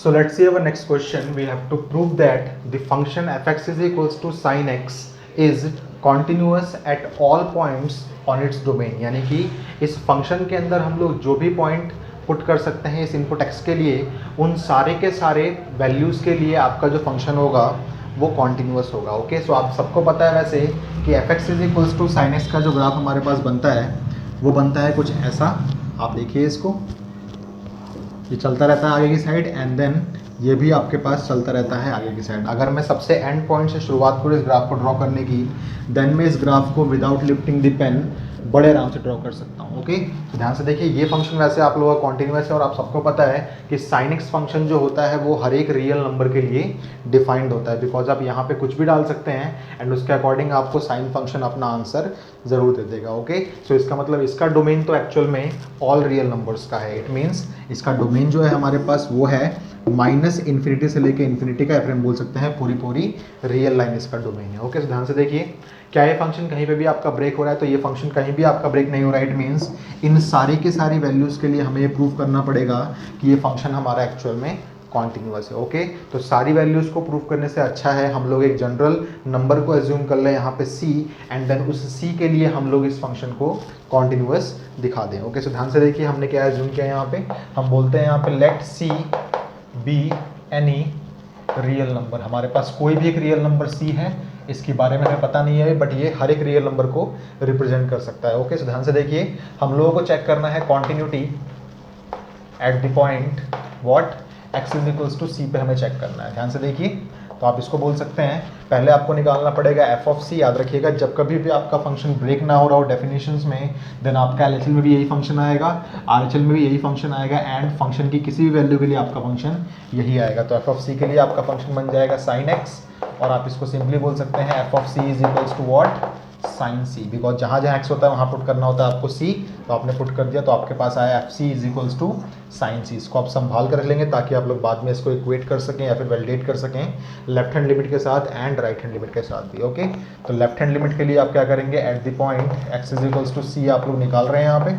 So let's see our next question. We have to prove that the function fx is equals to sin x is continuous at all points on its domain. यानी कि इस function के अंदर हम लोग जो भी point put कर सकते हैं इस इनपुट x के लिए, उन सारे के सारे वैल्यूज़ के लिए आपका जो फंक्शन होगा वो कॉन्टिन्यूस होगा. ओके, सो आप सबको पता है वैसे कि F X is equals to sine X का जो ग्राफ हमारे पास बनता है वो बनता है कुछ ऐसा. आप देखिए इसको, ये चलता रहता है आगे की साइड एंड देन ये भी आपके पास चलता रहता है आगे की साइड. अगर मैं सबसे एंड पॉइंट से शुरुआत करूँ इस ग्राफ को ड्रॉ करने की, देन मैं इस ग्राफ को विदाउट लिफ्टिंग द पेन बड़े आराम से ड्रॉ कर सकता हूँ. ओके, तो ध्यान से देखिए, ये फंक्शन वैसे आप लोगों का कॉन्टिन्यूस है और आप सबको पता है कि साइन एक्स फंक्शन जो होता है वो हर एक रियल नंबर के लिए डिफाइंड होता है, बिकॉज आप यहाँ पे कुछ भी डाल सकते हैं एंड उसके अकॉर्डिंग आपको साइन फंक्शन अपना आंसर ज़रूर दे देगा. ओके, सो इसका मतलब इसका डोमेन तो एक्चुअल में ऑल रियल नंबर्स का है. इट मीन्स इसका डोमेन जो है हमारे पास वो है माइनस इन्फिनिटी से लेके इन्फिनिटी का, या फिर हम बोल सकते हैं पूरी रियल लाइन इसका डोमेन है. ओके, तो ध्यान से देखिए, क्या ये फंक्शन कहीं पे भी आपका ब्रेक हो रहा है? तो ये फंक्शन कहीं भी आपका ब्रेक नहीं हो रहा है. इट मीन्स इन सारी की सारी वैल्यूज़ के लिए हमें ये प्रूव करना पड़ेगा कि ये फंक्शन हमारा एक्चुअल में कॉन्टिन्यूस है. ओके, तो सारी वैल्यूज़ को प्रूव करने से अच्छा है हम लोग एक जनरल नंबर को एज्यूम कर लें यहाँ पे c, एंड देन उस c के लिए हम लोग इस फंक्शन को कॉन्टिन्यूस दिखा दें. ओके, सो ध्यान से देखिए हमने क्या एज्यूम किया यहाँ पे. हम बोलते हैं यहाँ पे let c B any real number. हमारे पास कोई भी एक रियल नंबर c है, इसके बारे में हमें पता नहीं है बट ये हर एक रियल नंबर को रिप्रेजेंट कर सकता है. ओके, सो ध्यान से देखिए, हम लोगों को चेक करना है continuity at the point what x is equals to c पे हमें चेक करना है. ध्यान से देखिए, तो आप इसको बोल सकते हैं पहले आपको निकालना पड़ेगा f ऑफ c. याद रखिएगा जब कभी भी आपका फंक्शन ब्रेक ना हो रहा हो डेफिनेशंस में, देन आपका LHL में भी यही फंक्शन आएगा, RHL में भी यही फंक्शन आएगा एंड फंक्शन की किसी भी वैल्यू के लिए आपका फंक्शन यही आएगा. तो f ऑफ c के लिए आपका फंक्शन बन जाएगा sin x, और आप इसको सिंपली बोल सकते हैं f of c is equals to what sine C, because जहाँ जहाँ x होता है वहाँ पुट करना होता है आपको c, तो आपने पुट कर दिया तो आपके पास आया F C is equals to sine C. इसको आप संभाल कर रख लेंगे ताकि आप लोग बाद में इसको इक्वेट कर सकें या फिर वैलिडेट कर सकें लेफ्ट हैंड लिमिट के साथ एंड राइट हैंड लिमिट के साथ भी. ओके, तो लेफ्ट हैंड लिमिट के लिए आप क्या करेंगे, at the point x is equals to C आप लोग निकाल रहे हैं यहाँ पे.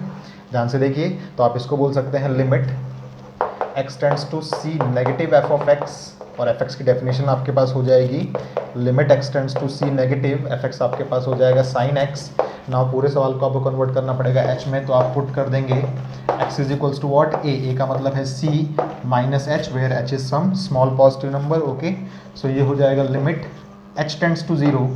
ध्यान से देखिए, तो आप इसको बोल सकते हैं limit x tends to c negative f of x, और f x की डेफिनेशन आपके पास हो जाएगी limit x tends to c negative f x आपके पास हो जाएगा sin x. नाउ पूरे सवाल को आपको कन्वर्ट करना पड़ेगा h में, तो आप पुट कर देंगे x is equals to what a का मतलब है c minus h where h is some small positive number. Okay, so ये हो जाएगा limit h tends to 0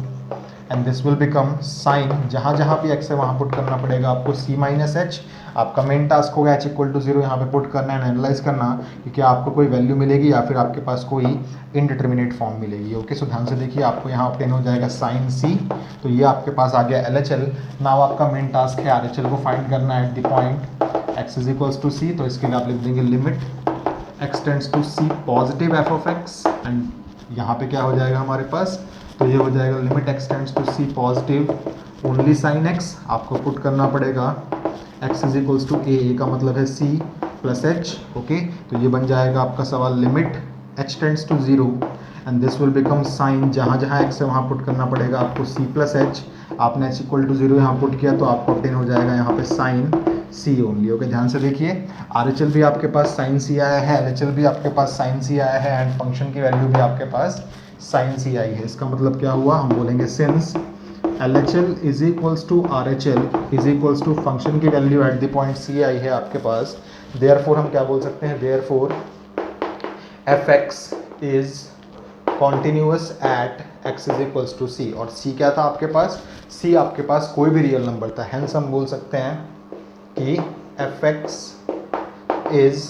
and this will become sine, जहाँ जहाँ भी x है वहाँ पुट करना पड़ेगा आपको c माइनस h. आपका मेन टास्क होगा h इक्वल टू 0 यहाँ पे पुट करना एंड एनालाइज करना कि क्या आपको कोई वैल्यू मिलेगी या फिर आपके पास कोई इनडिटर्मिनेट फॉर्म मिलेगी. ओके, सो ध्यान से देखिए, आपको यहाँ ऑब्टेन हो जाएगा साइन c, तो ये आपके पास आ गया LHL. नाउ आपका मेन टास्क है RHL को फाइंड करना at the point x is equals to c. तो इसके लिए आप लिख देंगे limit x tends to c positive f of x, and यहाँ पे क्या हो जाएगा हमारे पास, तो ये हो जाएगा limit x tends to c positive only sine x. आपको पुट करना पड़ेगा x is equals to a का मतलब है c प्लस h. ओके, तो ये बन जाएगा आपका सवाल limit h tends to 0 and this will become sine, जहाँ जहाँ x है वहाँ पुट करना पड़ेगा आपको c प्लस h. आपने h इक्वल टू 0 यहाँ पुट किया तो आपको ऑब्टेन हो जाएगा यहाँ पे साइन c ओनली. ओके, ध्यान से देखिए, RHL भी आपके पास साइन c आया है, LHL भी आपके पास साइन c आया है एंड फंक्शन की वैल्यू भी आपके पास साइन c आई है. इसका मतलब क्या हुआ, हम बोलेंगे since LHL is equals to RHL is equals to function की value at the point c आई है आपके पास, देयरफॉर हम क्या बोल सकते हैं, therefore fx is continuous at x is equals to c. और c क्या था आपके पास, c आपके पास कोई भी रियल नंबर था, हेंस हम बोल सकते हैं कि fx is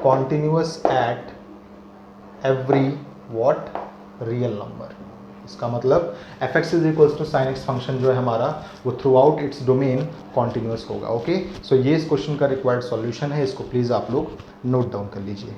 continuous at every what real number. इसका मतलब fx is equals to sine X function जो है हमारा वो throughout its domain continuous होगा. ओके, सो ये इस क्वेश्चन का रिक्वायर्ड सॉल्यूशन है, इसको प्लीज़ आप लोग नोट डाउन कर लीजिए.